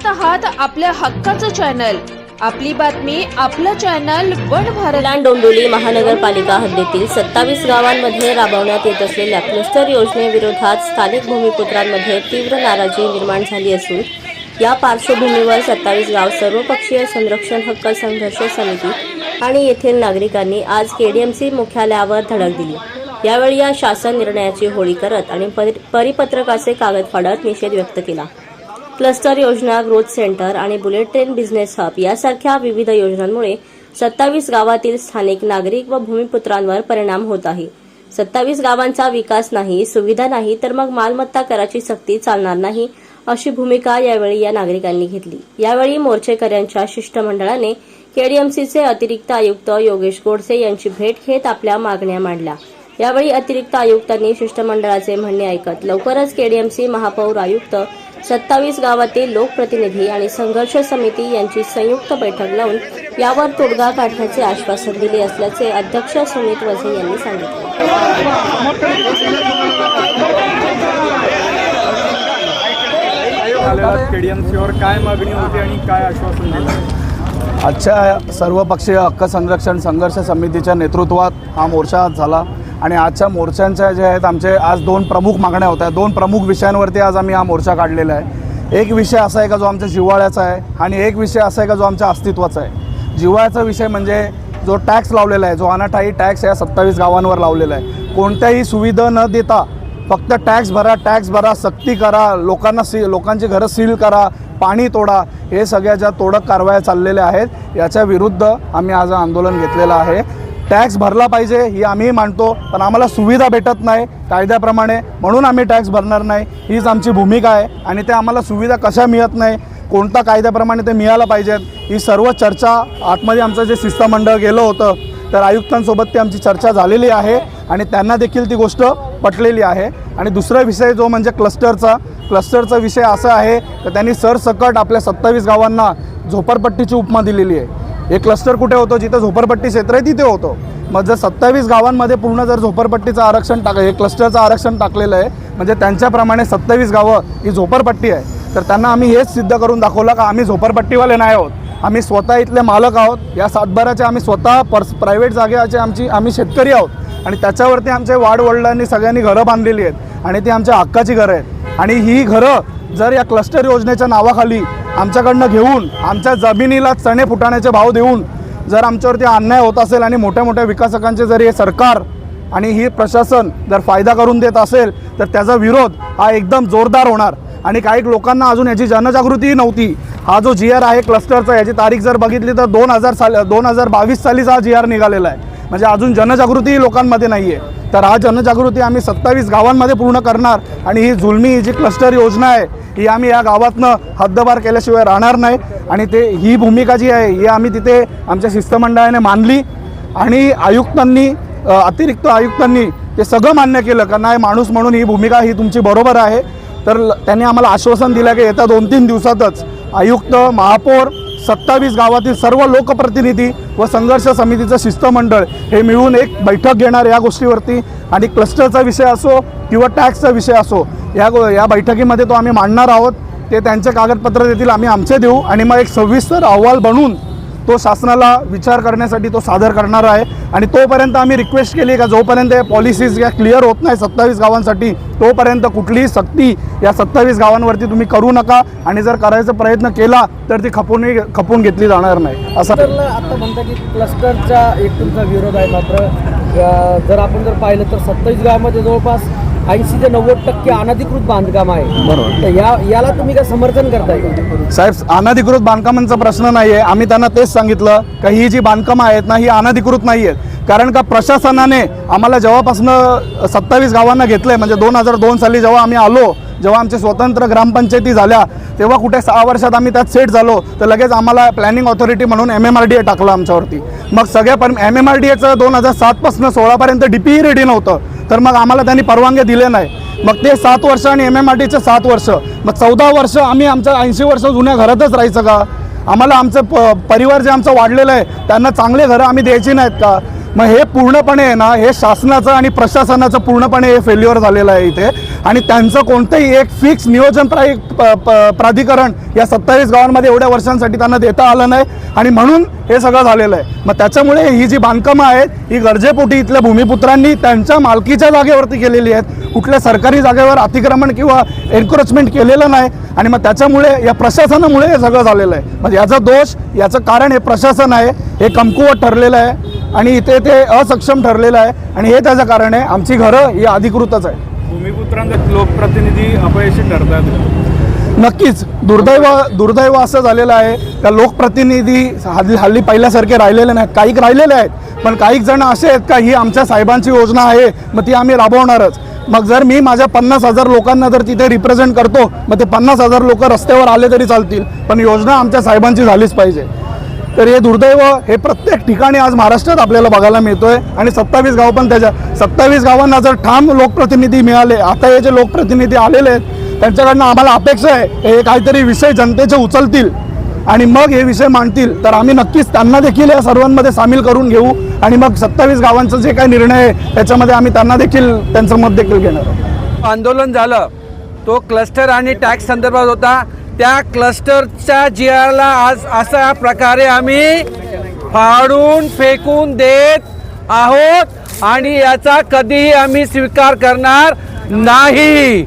आहात आपल्या हक्काचं चॅनल, आपली बातमी आपलं चॅनल वन भारत। डोंबिवली महानगरपालिका हद्दीतील 27 गावांमध्ये राबवण्यात येत असलेल्या क्लस्टर योजनेविरोधात स्थानिक भूमिपुत्रांमध्ये तीव्र नाराजी निर्माण झाली असून या पार्श्वभूमीवर 27 गाव सर्वपक्षीय संरक्षण हक्क संघर्ष समिती आणि येथील नागरिकांनी आज केडीएमसी मुख्यालयावर धडक दिली। यावेळी या शासन निर्णयाची होळी करत आणि परिपत्रकाचे कागद फाडत निषेध व्यक्त केला। क्लस्टर योजना, ग्रोथ सेंटर आणि बुलेट ट्रेन बिझनेस हब यासारख्या विविध योजनांमुळे 27 गावातील स्थानिक नागरिक व भूमिपुत्रांवर परिणाम होत आहे। 27 गावांचा विकास नाही, सुविधा नाही तर मग मालमत्ता कराची सक्ती चालणार नाही, अशी भूमिका यावेळी या नागरिकांनी घेतली। यावेळी मोर्चेकऱ्यांच्या शिष्टमंडळाने केडीएमसीचे अतिरिक्त आयुक्त योगेश गोडसे यांची भेट घेत आपल्या मागण्या मांडल्या। यावेळी अतिरिक्त आयुक्तांनी शिष्टमंडळाचे म्हणणे ऐकत लवकरच केडीएमसी महापौर आयुक्त, 27 गावातील लोकप्रतिनिधी आणि संघर्ष समिती यांची संयुक्त बैठक लावून यावर तोडगा काढण्याचे आश्वासन दिले असल्याचे अध्यक्ष सुमित वझे यांनी सांगितले। केडीएमसीवर काय मागणी होती आणि काय आश्वासन दिलं? आजच्या सर्वपक्षीय हक्क संरक्षण संघर्ष समितीच्या नेतृत्वात हा मोर्चा झाला आणि आजच्या मोर्चांच्या जे आहेत आमचे आज दोन प्रमुख मागण्या होत्या। दोन प्रमुख विषयांवरती आज आम्ही हा मोर्चा काढलेला आहे। एक विषय असा आहे का जो आमच्या जिव्हाळ्याचा आहे आणि एक विषय असा आहे का जो आमच्या अस्तित्वाचा आहे। जिव्हाळ्याचा विषय म्हणजे जो टॅक्स लावलेला आहे, जो अनाठायी टॅक्स या 27 गावांवर लावलेला आहे। कोणत्याही सुविधा न देता फक्त टॅक्स भरा, सक्ती करा, लोकांची घरं सील करा, पाणी तोडा, हे सगळ्या ज्या तोडक कारवाया चाललेल्या आहेत याच्या विरुद्ध आम्ही आज आंदोलन घेतलेलं आहे। टॅक्स भरला पाहिजे ही आम्ही मानतो, पण आम्हाला सुविधा भेटत नाही कायद्याप्रमाणे, म्हणून आम्ही टॅक्स भरणार नाही, हीच आमची भूमिका आहे। आणि ते आम्हाला सुविधा कशा मिळत नाही, कोणता कायद्याप्रमाणे ते मिळायला पाहिजेत, ही सर्व चर्चा आतमध्ये आमचं जे शिष्टमंडळ गेलं होतं तर आयुक्तांसोबत ती आमची चर्चा झालेली आहे आणि त्यांना देखील ती गोष्ट पटलेली आहे। आणि दुसरा विषय जो म्हणजे क्लस्टरचा विषय असा आहे तर त्यांनी सरसकट आपल्या 27 गावांना झोपडपट्टीची उपमा दिलेली आहे। हे क्लस्टर कुठे होतं, जिथे झोपडपट्टी क्षेत्र आहे तिथे होतं। मग जर 27 गावांमध्ये पूर्ण जर झोपडपट्टीचं आरक्षण हे क्लस्टरचं आरक्षण टाकलेलं आहे म्हणजे त्यांच्याप्रमाणे 27 गावं ही झोपडपट्टी आहे, तर त्यांना आम्ही हेच सिद्ध करून दाखवलं का आम्ही झोपडपट्टीवाले नाही आहोत, आम्ही स्वतः इथले मालक आहोत। या सातबाराचे आम्ही स्वतः प्रायव्हेट जागेचे आम्ही शेतकरी आहोत आणि त्याच्यावरती आमच्या वाडवडिलांनी सगळ्यांनी घरं बांधलेली आहेत आणि ती आमच्या हक्काची घरं आहेत। आणि ही घरं जर या क्लस्टर योजनेच्या नावाखाली आमच्याकडनं घेऊन आमच्या जमिनीला चणे फुटाण्याचे भाव देऊन जर आमच्यावरती अन्याय होत असेल आणि मोठ्या मोठ्या विकासकांचे जर हे सरकार आणि ही प्रशासन जर फायदा करून देत असेल तर त्याचा विरोध हा एकदम जोरदार होणार। आणि काही लोकांना अजून याची जनजागृतीही नव्हती। हा जो GR आहे क्लस्टरचा, याची तारीख जर बघितली तर 2022 सालीचा हा GR निघालेला आहे, म्हणजे अजून जनजागृतीही लोकांमध्ये नाही आहे। तर हा जनजागृती आम्ही 27 गावांमध्ये पूर्ण करणार आणि ही जुलमी जी क्लस्टर योजना आहे ही आम्ही या गावातनं हद्दपार केल्याशिवाय राहणार नाही। आणि ही भूमिका जी आहे ही आम्ही तिथे आमच्या शिष्टमंडळाने मानली आणि अतिरिक्त आयुक्तांनी ते सगळं मान्य केलं का नाही, माणूस म्हणून ही भूमिका ही तुमची बरोबर आहे। तर त्यांनी आम्हाला आश्वासन दिलं की येत्या 2-3 दिवसातच आयुक्त, महापौर, 27 गावातील सर्व लोकप्रतिनिधी व संघर्ष समितीचं शिष्टमंडळ हे मिळून एक बैठक घेणार या गोष्टीवरती। आणि क्लस्टरचा विषय असो किंवा टॅक्सचा विषय असो या बैठकीमध्ये तो आम्ही मांडणार आहोत। ते त्यांचे कागदपत्र देतील, आम्ही आमचे देऊ आणि मग एक सविस्तर अहवाल बनवून तो शासनाला विचार करण्यासाठी तो सादर करणार आहे। आणि तोपर्यंत आम्ही रिक्वेस्ट केली का जोपर्यंत पॉलिसीज या क्लिअर होत नाही 27 गावांसाठी तोपर्यंत कुठलीही सक्ती या 27 गावांवरती तुम्ही करू नका आणि जर करायचा प्रयत्न केला तर ती खपून घेतली जाणार नाही असं आता म्हणतात की क्लस्टरचा एक तुमचा विरोध आहे। मात्र जर आपण पाहिलं तर 27 गावामध्ये जवळपास 80 ते 90% अनधिकृत बांधकाम आहे। बरोबर, तर याला तुम्ही काय समर्थन करताय का? साहेब, अनधिकृत बांधकामांचा प्रश्न नाही आहे। आम्ही त्यांना तेच सांगितलं का ही जी बांधकामं आहेत ना ही अनधिकृत नाही आहेत, कारण का प्रशासनाने आम्हाला जेव्हापासून 27 गावांना घेतलं आहे म्हणजे 2002 साली जेव्हा आम्ही आलो, जेव्हा आमचे स्वतंत्र ग्रामपंचायती झाल्या तेव्हा कुठे 6 वर्षात आम्ही त्यात सेट झालो तर लगेच आम्हाला प्लॅनिंग ऑथॉरिटी म्हणून MMRDA टाकलं आमच्यावरती। मग सगळ्या MMRDAचं 2007 पासून 16पर्यंत DPE रेडी नव्हतं, तर मग आम्हाला त्यांनी परवानगी दिले नाही। मग ते 7 वर्ष आणि MMRDAचे 7 वर्ष, मग 14 वर्ष आम्ही आमच्या 80 वर्ष जुन्या घरातच राहायचं का? आम्हाला आमचं परिवार जे आमचं वाढलेलं आहे त्यांना चांगले घरं आम्ही द्यायची नाहीत का? मग हे पूर्णपणे ना हे शासनाचं आणि प्रशासनाचं पूर्णपणे हे फेल्युअर झालेलं आहे इथे। आणि त्यांचं कोणतंही एक फिक्स नियोजन प्राधिकरण या 27 गावांमध्ये एवढ्या वर्षांसाठी त्यांना देता आलं नाही आणि म्हणून हे सगळं झालेलं आहे. मग त्याच्यामुळे ही जी बांधकामं आहेत ही गरजेपोटी इथल्या भूमिपुत्रांनी त्यांच्या मालकीच्या जागेवरती केलेली आहेत. कुठल्या सरकारी जागेवर अतिक्रमण किंवा एन्क्रोचमेंट केलेलं नाही आणि मग त्याच्यामुळे या प्रशासनामुळे हे सगळं झालेलं आहे. म्हणजे याचा दोष, याचं कारण हे प्रशासन आहे, हे कमकुवत ठरलेलं आहे आणि इथे ते असक्षम ठरलेलं आहे आणि हे त्याचं कारण आहे. आमची घरं ही अधिकृतच आहे. भूमिपुत्रांचे लोकप्रतिनिधी अपयशी ठरतात. नक्कीच दुर्दैव असं झालेलं आहे का लोकप्रतिनिधी हल्ली पहिल्यासारखे राहिलेले नाहीत. काही राहिलेले आहेत, पण काही जण असे आहेत का ही आमच्या साहेबांची योजना आहे मग ती आम्ही राबवणारच. मग जर मी माझ्या 50,000 लोकांना जर तिथे रिप्रेझेंट करतो मग ते 50,000 लोक रस्त्यावर आले तरी चालतील, पण योजना आमच्या साहेबांची झालीच पाहिजे. तर हे दुर्दैव हे प्रत्येक ठिकाणी आज महाराष्ट्रात आपल्याला बघायला मिळतोय आणि 27 गाव पण त्याच्या 27 गावांना जर ठाम लोकप्रतिनिधी मिळाले, आता हे जे लोकप्रतिनिधी आलेले आहेत त्यांच्याकडनं आम्हाला अपेक्षा आहे हे काहीतरी विषय जनतेचे उचलतील आणि मग हे विषय मांडतील, तर आम्ही नक्कीच त्यांना देखील या सर्वांमध्ये सामील करून घेऊ आणि मग 27 गावांचा जे काही निर्णय आहे त्याच्यामध्ये आम्ही त्यांना देखील त्यांचं मत देखील घेणार आहोत. आंदोलन झालं तो क्लस्टर आणि टॅक्स संदर्भात होता. त्या क्लस्टरच्या जियाला आज अशा प्रकारे आम्ही फाडून फेकून देत आहोत आणि याचा कधीही आम्ही स्वीकार करणार नाही.